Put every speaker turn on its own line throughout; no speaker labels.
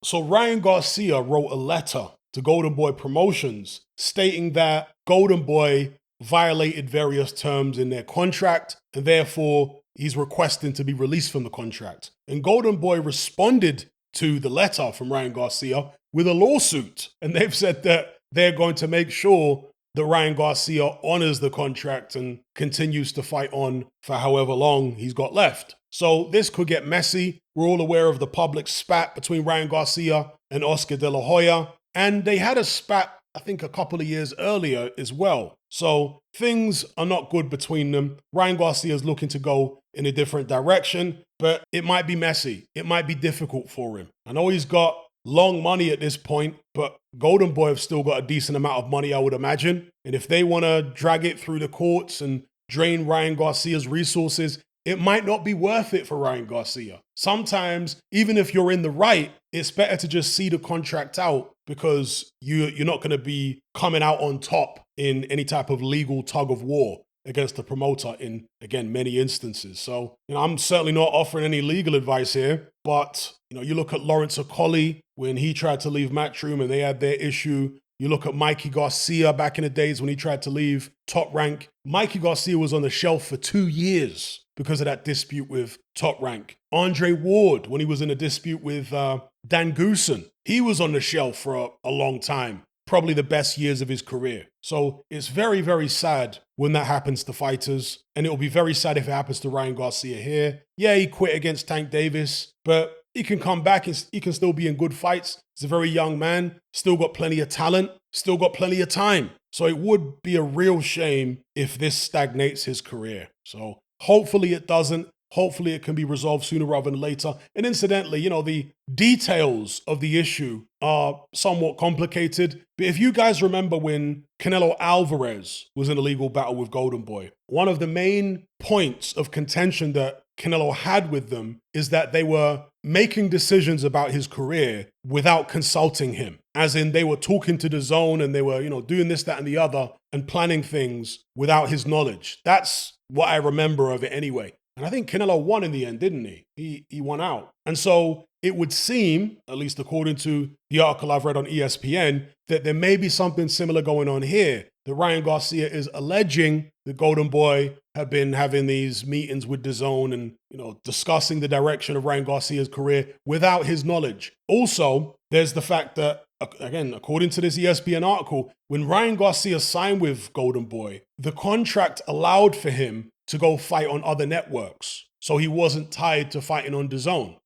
So Ryan Garcia wrote a letter to Goldenboy Promotions stating that Goldenboy violated various terms in their contract and therefore he's requesting to be released from the contract. And Goldenboy responded to the letter from Ryan Garcia with a lawsuit. And they've said that they're going to make sure that Ryan Garcia honors the contract and continues to fight on for however long he's got left. So this could get messy. We're all aware of the public spat between Ryan Garcia and Oscar De La Hoya. And they had a spat, I think, a couple of years earlier as well. So things are not good between them. Ryan Garcia is looking to go in a different direction, but it might be messy. It might be difficult for him. I know he's got long money at this point, but Goldenboy have still got a decent amount of money, I would imagine. And if they want to drag it through the courts and drain Ryan Garcia's resources, it might not be worth it for Ryan Garcia. Sometimes, even if you're in the right, it's better to just see the contract out because you're not going to be coming out on top in any type of legal tug of war against the promoter in, again, many instances. So, I'm certainly not offering any legal advice here, but, you look at Lawrence Okolie when he tried to leave Matchroom and they had their issue. You look at Mikey Garcia back in the days when he tried to leave Top Rank. Mikey Garcia was on the shelf for 2 years because of that dispute with Top Rank. Andre Ward, when he was in a dispute with Dan Goosen, he was on the shelf for a long time. Probably the best years of his career. So it's very, very sad when that happens to fighters. And it will be very sad if it happens to Ryan Garcia here. Yeah, he quit against Tank Davis, but he can come back and he can still be in good fights. He's a very young man, still got plenty of talent, still got plenty of time. So it would be a real shame if this stagnates his career. So hopefully it doesn't. Hopefully it can be resolved sooner rather than later. And incidentally, the details of the issue are somewhat complicated. But if you guys remember when Canelo Alvarez was in a legal battle with Goldenboy, one of the main points of contention that Canelo had with them is that they were making decisions about his career without consulting him. As in they were talking to the zone and they were, doing this, that, and the other and planning things without his knowledge. That's what I remember of it anyway. And I think Canelo won in the end, didn't he? He won out. And so it would seem, at least according to the article I've read on ESPN, that there may be something similar going on here. That Ryan Garcia is alleging that Goldenboy have been having these meetings with DAZN and, discussing the direction of Ryan Garcia's career without his knowledge. Also, there's the fact that, again, according to this ESPN article, when Ryan Garcia signed with Goldenboy, the contract allowed for him to go fight on other networks. So he wasn't tied to fighting on DAZN.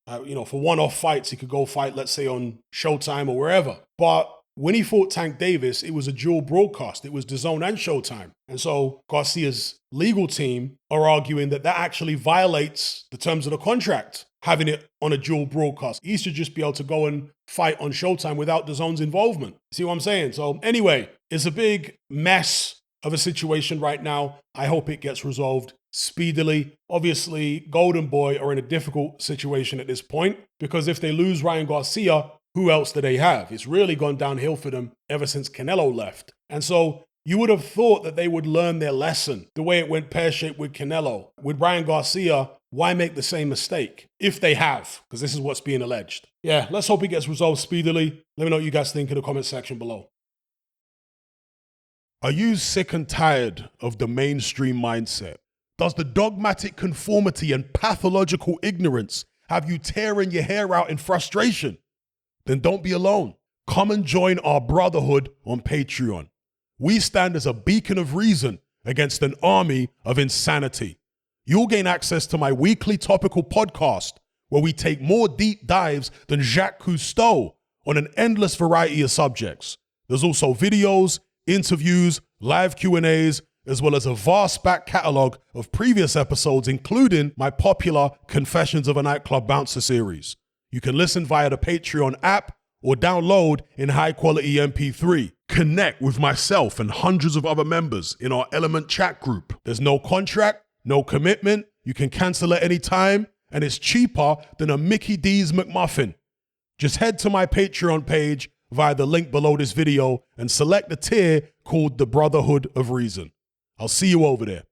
For one-off fights, he could go fight, let's say, on Showtime or wherever. But when he fought Tank Davis, it was a dual broadcast. It was DAZN and Showtime. And so Garcia's legal team are arguing that actually violates the terms of the contract, having it on a dual broadcast. He should just be able to go and fight on Showtime without DAZN's involvement. See what I'm saying? So anyway, it's a big mess of a situation right now. I hope it gets resolved speedily. Obviously, Goldenboy are in a difficult situation at this point because if they lose Ryan Garcia, who else do they have? It's really gone downhill for them ever since Canelo left. And so you would have thought that they would learn their lesson the way it went pear-shaped with Canelo. With Ryan Garcia, why make the same mistake? If they have, because this is what's being alleged. Yeah, let's hope it gets resolved speedily. Let me know what you guys think in the comment section below. Are you sick and tired of the mainstream mindset? Does the dogmatic conformity and pathological ignorance have you tearing your hair out in frustration? Then don't be alone. Come and join our brotherhood on Patreon. We stand as a beacon of reason against an army of insanity. You'll gain access to my weekly topical podcast where we take more deep dives than Jacques Cousteau on an endless variety of subjects. There's also videos, interviews, live Q&As, as well as a vast back catalogue of previous episodes, including my popular Confessions of a Nightclub Bouncer series. You can listen via the Patreon app or download in high-quality MP3. Connect with myself and hundreds of other members in our Element chat group. There's no contract, no commitment, you can cancel at any time, and it's cheaper than a Mickey D's McMuffin. Just head to my Patreon page via the link below this video and select the tier called the Brotherhood of Reason. I'll see you over there.